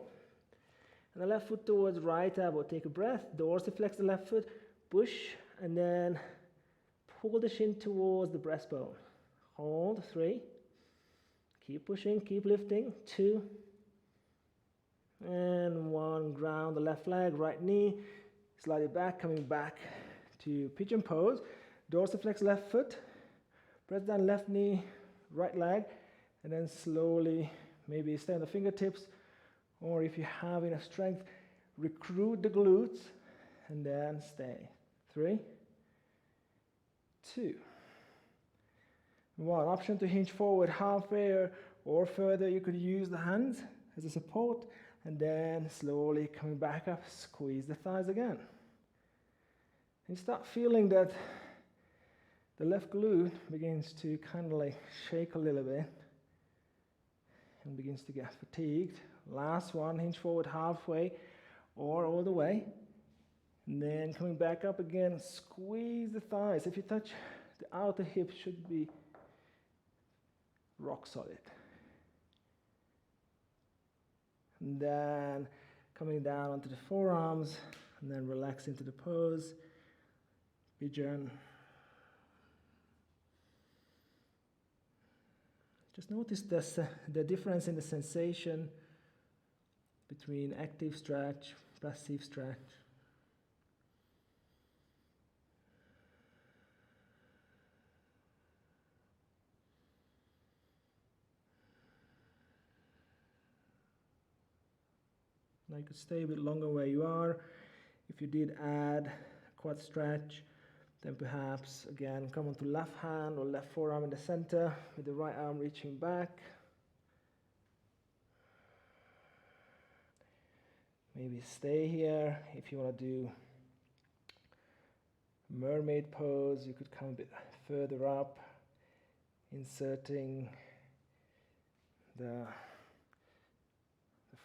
and the left foot towards right elbow. Take a breath, dorsiflex the left foot, push, and then pull the shin towards the breastbone. Hold, 3, keep pushing, keep lifting, 2, and 1, ground the left leg, right knee, slide it back, coming back to pigeon pose, dorsiflex left foot, press down left knee, right leg, and then slowly maybe stay on the fingertips, or if you have enough strength, recruit the glutes, and then stay. 3, 2, 1. Option to hinge forward halfway or further. You could use the hands as a support, and then slowly coming back up, squeeze the thighs again. And start feeling that the left glute begins to kind of like shake a little bit and begins to get fatigued. Last one, hinge forward halfway or all the way. And then coming back up again, squeeze the thighs. If you touch the outer hip, should be rock solid. And then coming down onto the forearms, and then relax into the pose, pigeon. Just notice the difference in the sensation between active stretch, passive stretch. Now you could stay a bit longer where you are. If you did add a quad stretch, then perhaps again come onto left hand or left forearm in the center with the right arm reaching back. Maybe stay here. If you want to do mermaid pose, you could come a bit further up, inserting the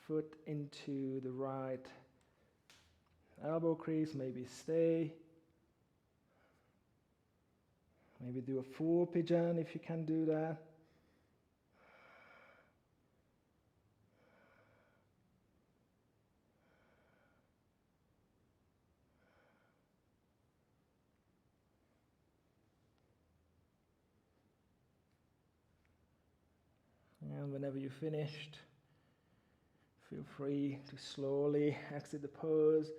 foot into the right elbow crease. Maybe stay. Maybe do a full pigeon if you can do that. And whenever you're finished, feel free to slowly exit the pose,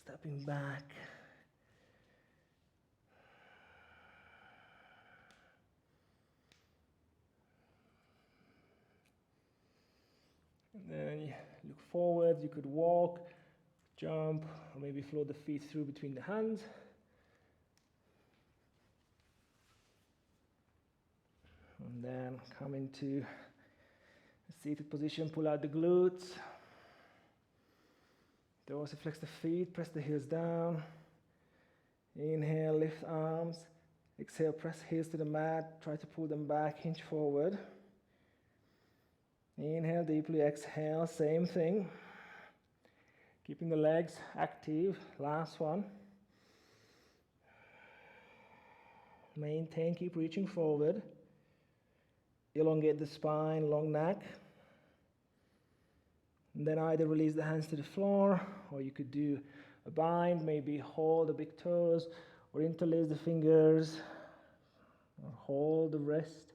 stepping back. And look forward, you could walk, jump, or maybe float the feet through between the hands. And then come into a seated position, pull out the glutes. Dorsiflex the feet, press the heels down. Inhale, lift arms. Exhale, press heels to the mat, try to pull them back, hinge forward. Inhale deeply, exhale, same thing. Keeping the legs active, last one. Maintain, keep reaching forward. Elongate the spine, long neck. And then either release the hands to the floor, or you could do a bind, maybe hold the big toes, or interlace the fingers, or hold the wrist.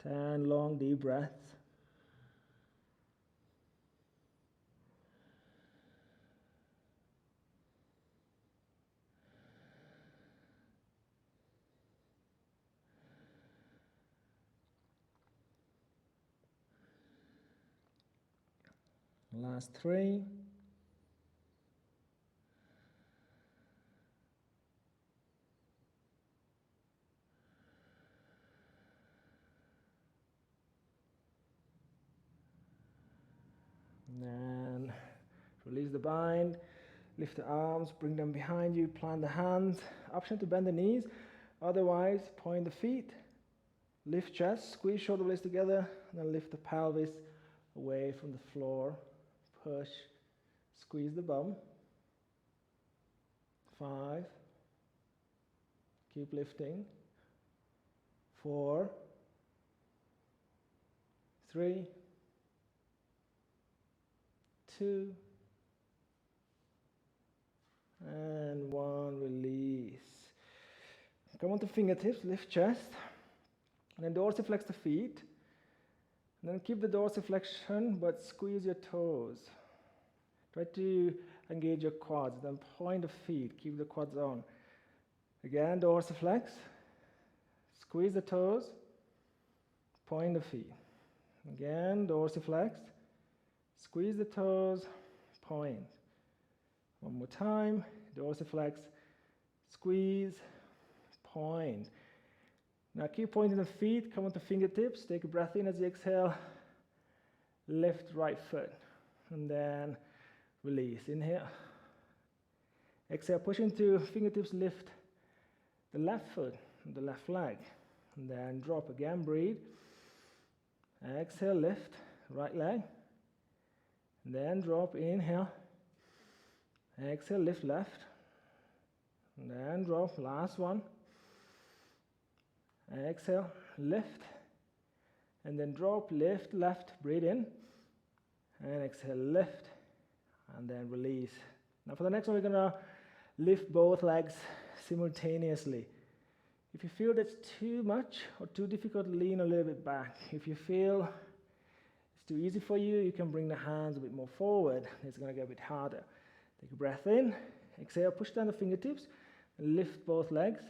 Ten long deep breaths. Last 3. And release the bind, lift the arms, bring them behind you, plant the hands. Option to bend the knees, otherwise point the feet, lift chest, squeeze shoulder blades together, and then lift the pelvis away from the floor. Push, squeeze the bum. 5, keep lifting. 4, 3, 2, and 1, release. Come on to fingertips, lift chest, and then dorsiflex the feet. And then keep the dorsiflexion, but squeeze your toes. Try to engage your quads, then point the feet, keep the quads on. Again, dorsiflex, squeeze the toes, point the feet. Again, dorsiflex, squeeze the toes, point. One more time, dorsiflex, squeeze, point. Now keep pointing the feet, come onto fingertips, take a breath in as you exhale, lift right foot, and then release. Inhale, exhale, push into fingertips, lift the left foot, the left leg, and then drop again, breathe. Exhale, lift, right leg, and then drop, inhale, exhale, lift left, and then drop, last one. Exhale, lift, and then drop, lift, left, breathe in, and exhale, lift, and then release. Now for the next one, we're gonna lift both legs simultaneously. If you feel that's too much or too difficult, lean a little bit back. If you feel it's too easy for you, you can bring the hands a bit more forward. It's gonna get a bit harder. Take a breath in, exhale, push down the fingertips, and lift both legs.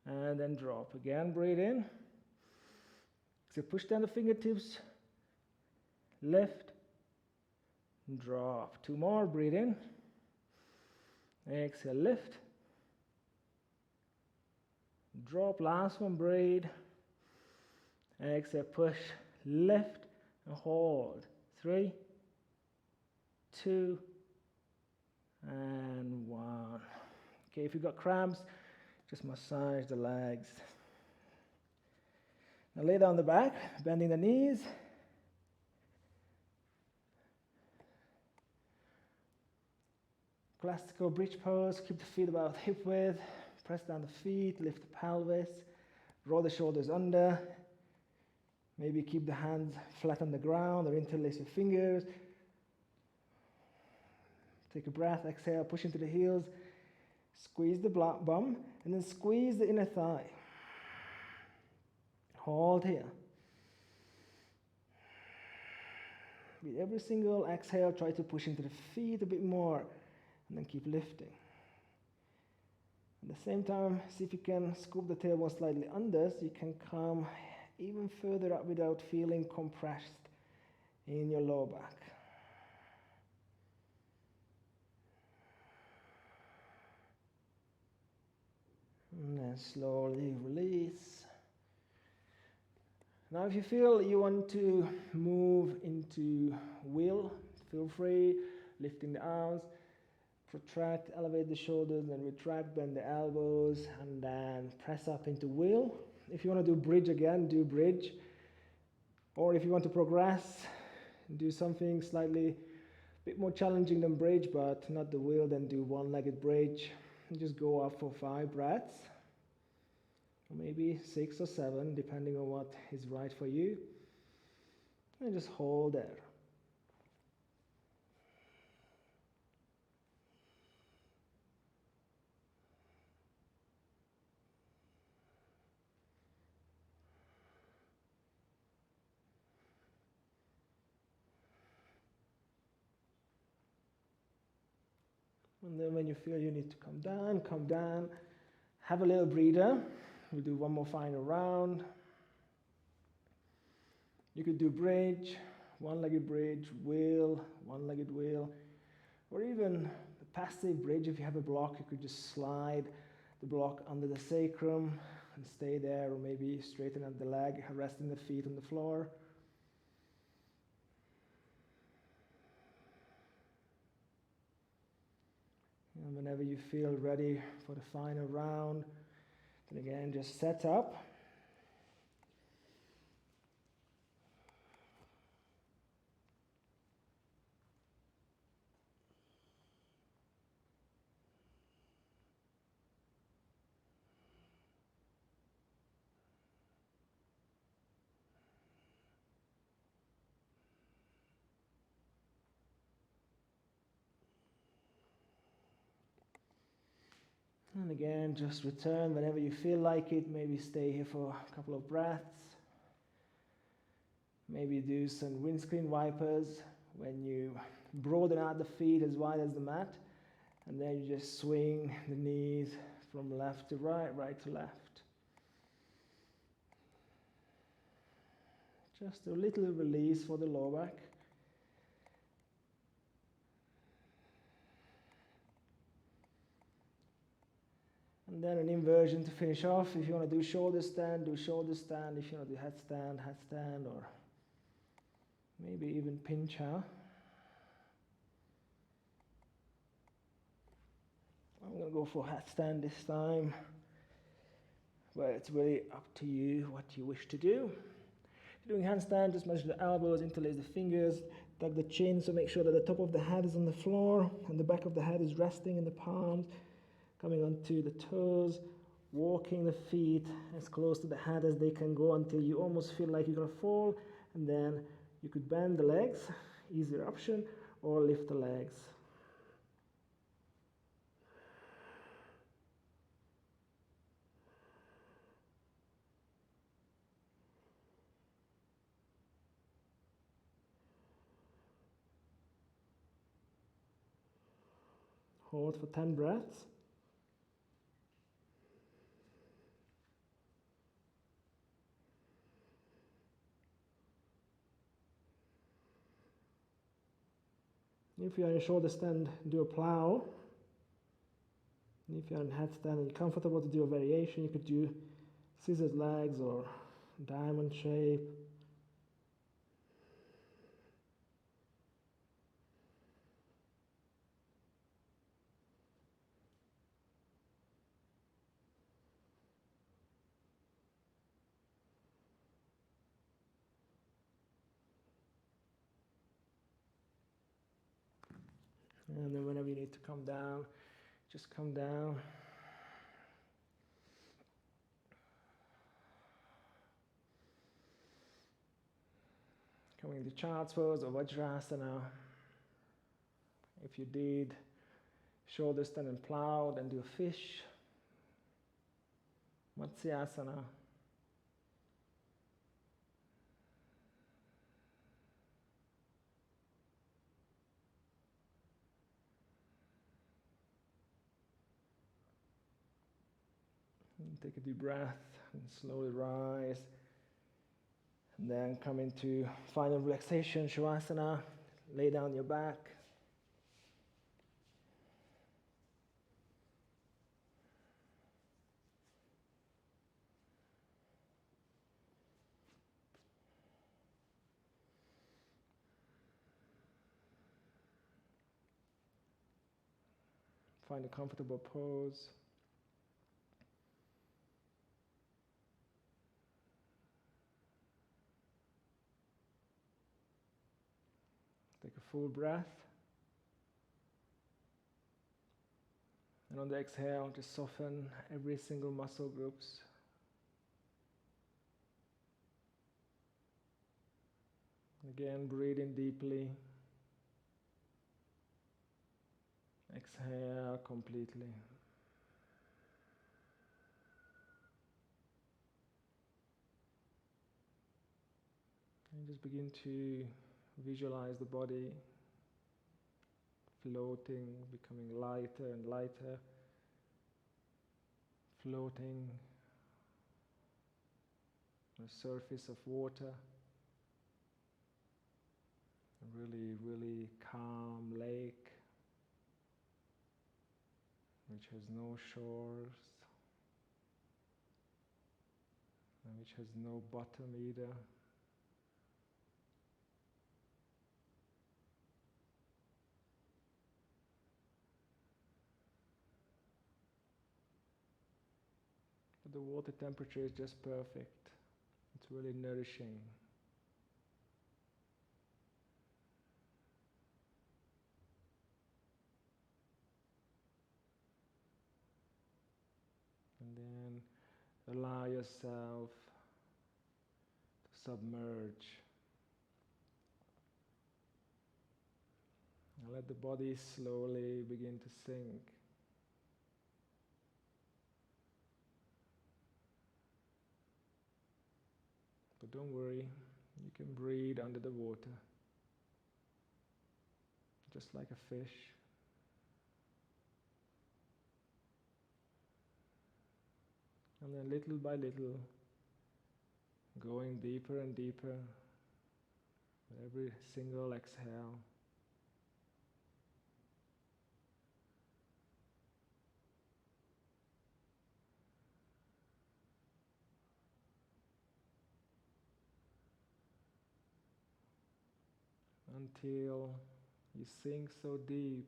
And then drop. Again, breathe in. So push down the fingertips, lift, drop. 2 more, breathe in. Exhale, lift. Drop, last one, breathe. Exhale, push, lift, and hold. 3, 2, and 1. Okay, if you've got cramps, just massage the legs. Now lay down the back, bending the knees. Classical bridge pose, keep the feet about hip width. Press down the feet, lift the pelvis. Roll the shoulders under. Maybe keep the hands flat on the ground or interlace your fingers. Take a breath, exhale, push into the heels. Squeeze the bum, and then squeeze the inner thigh. Hold here. With every single exhale, try to push into the feet a bit more, and then keep lifting. At the same time, see if you can scoop the tailbone slightly under so you can come even further up without feeling compressed in your lower back. And then slowly release. Now if you feel you want to move into wheel, feel free, lifting the arms, protract, elevate the shoulders, then retract, bend the elbows, and then press up into wheel. If you want to do bridge again, do bridge. Or if you want to progress, do something slightly a bit more challenging than bridge, but not the wheel, then do one-legged bridge. And just go up for 5 breaths. Or maybe 6 or 7, depending on what is right for you. And just hold there. And then when you feel you need to come down, come down. Have a little breather. We'll do one more final round. You could do bridge, one-legged bridge, wheel, one-legged wheel, or even the passive bridge. If you have a block, you could just slide the block under the sacrum and stay there, or maybe straighten out the leg, resting the feet on the floor. And whenever you feel ready for the final round, then again, just set up. And again, just return whenever you feel like it. Maybe stay here for a couple of breaths. Maybe do some windscreen wipers when you broaden out the feet as wide as the mat. And then you just swing the knees from left to right, right to left. Just a little release for the lower back. And then an inversion to finish off. If you want to do shoulder stand, do shoulder stand. If you want to do headstand, or maybe even pincha. I'm going to go for headstand this time, but it's really up to you what you wish to do. If you're doing handstand, just measure the elbows, interlace the fingers, tuck the chin, so make sure that the top of the head is on the floor and the back of the head is resting in the palms. Coming onto the toes, walking the feet as close to the head as they can go until you almost feel like you're going to fall, and then you could bend the legs, easier option, or lift the legs. Hold for 10 breaths. If you're in a shoulder stand, do a plow. If you're in headstand and you're comfortable to do a variation, you could do scissors legs or diamond shape. And then whenever you need to come down, just come down. Coming to child's pose or Vajrasana. If you did shoulder stand and plow, then do a fish. Matsyasana. Take a deep breath and slowly rise. And then come into final relaxation, Shavasana. Lay down your back. Find a comfortable pose. Take a full breath. And on the exhale, just soften every single muscle groups. Again, breathe in deeply. Exhale completely. And just begin to visualize the body floating, becoming lighter and lighter, floating on the surface of water. A really, really calm lake which has no shores and which has no bottom either. But the water temperature is just perfect. It's really nourishing. And then allow yourself to submerge. And let the body slowly begin to sink. But don't worry, you can breathe under the water, just like a fish. And then little by little, going deeper and deeper with every single exhale. Until you sink so deep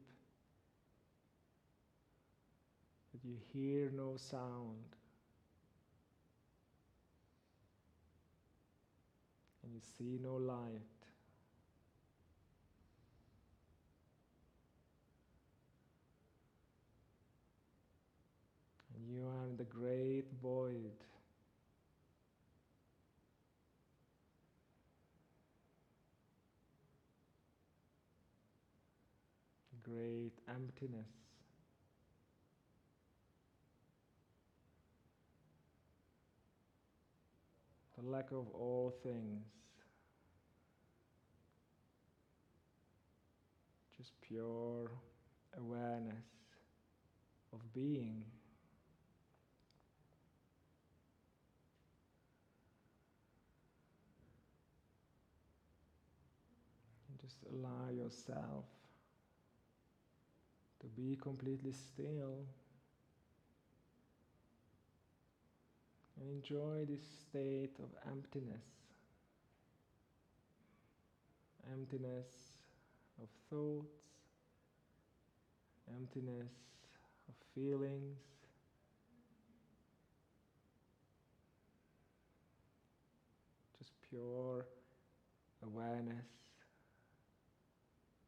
that you hear no sound and you see no light. And you are in the great void. Great emptiness. The lack of all things. Just pure awareness of being. And just allow yourself to be completely still and enjoy this state of emptiness. Emptiness of thoughts, emptiness of feelings, just pure awareness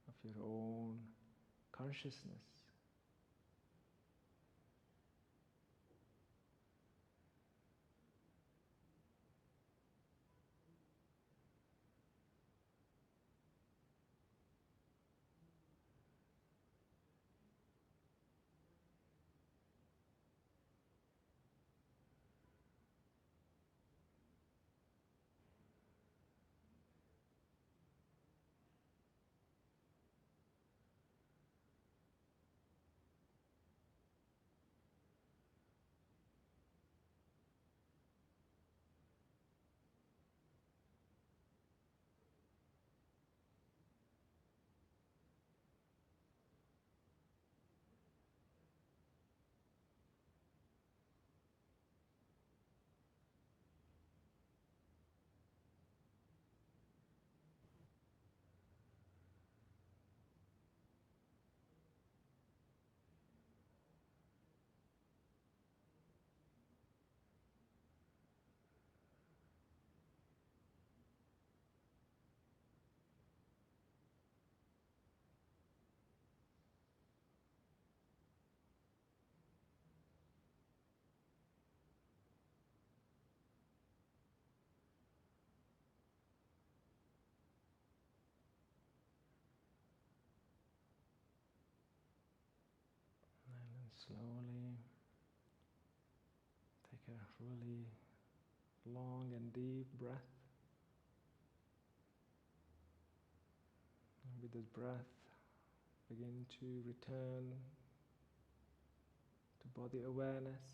of your own consciousness. slowly take a really long and deep breath. And with this breath, begin to return to body awareness.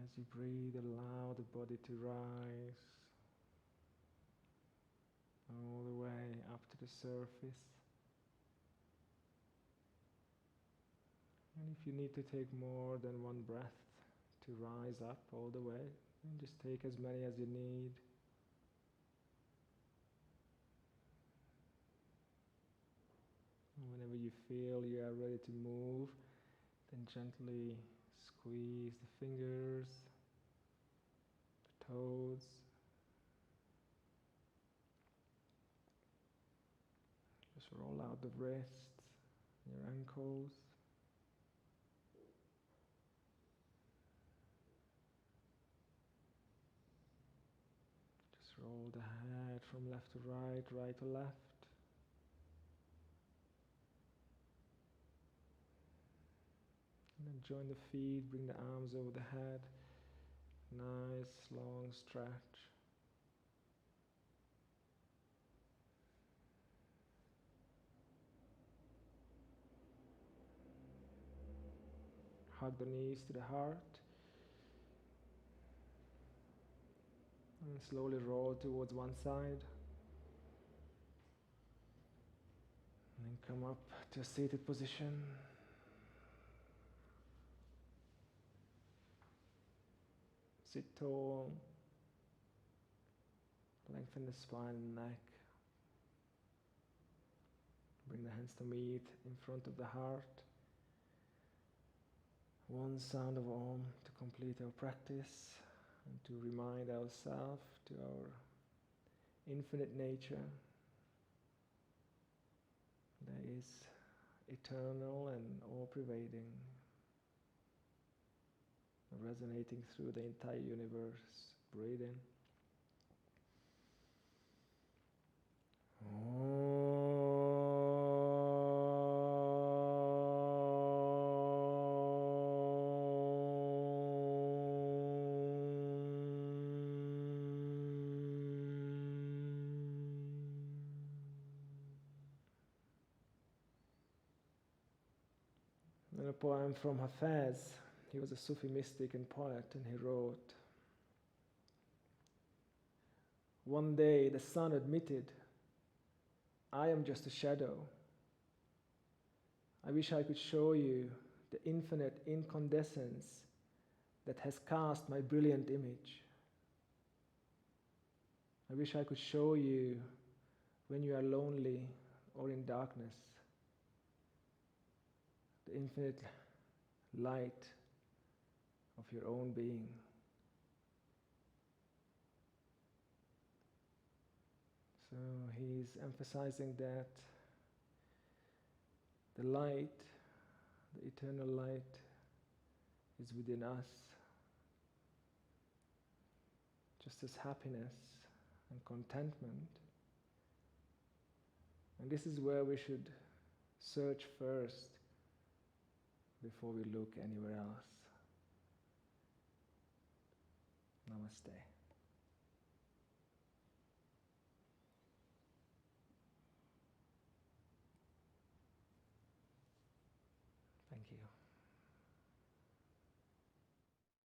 As you breathe, allow the body to rise all the way up to the surface. And if you need to take more than one breath to rise up all the way, then just take as many as you need. And whenever you feel you are ready to move, then gently squeeze the fingers, the toes. Just roll out the wrists, your ankles. Just roll the head from left to right, right to left. And then join the feet, bring the arms over the head. Nice long stretch. Hug the knees to the heart. And slowly roll towards one side. And then come up to a seated position. Sit tall. Lengthen the spine and neck. Bring the hands to meet in front of the heart. One sound of Om to complete our practice and to remind ourselves to our infinite nature that is eternal and all-pervading, resonating through the entire universe. Breathe in. And a poem from Hafez. He was a Sufi mystic and poet, and he wrote, "One day the sun admitted, I am just a shadow. I wish I could show you the infinite incandescence that has cast my brilliant image. I wish I could show you when you are lonely or in darkness, the infinite light of your own being." So he's emphasizing that the light, the eternal light, is within us, just as happiness and contentment. And this is where we should search first before we look anywhere else. Namaste.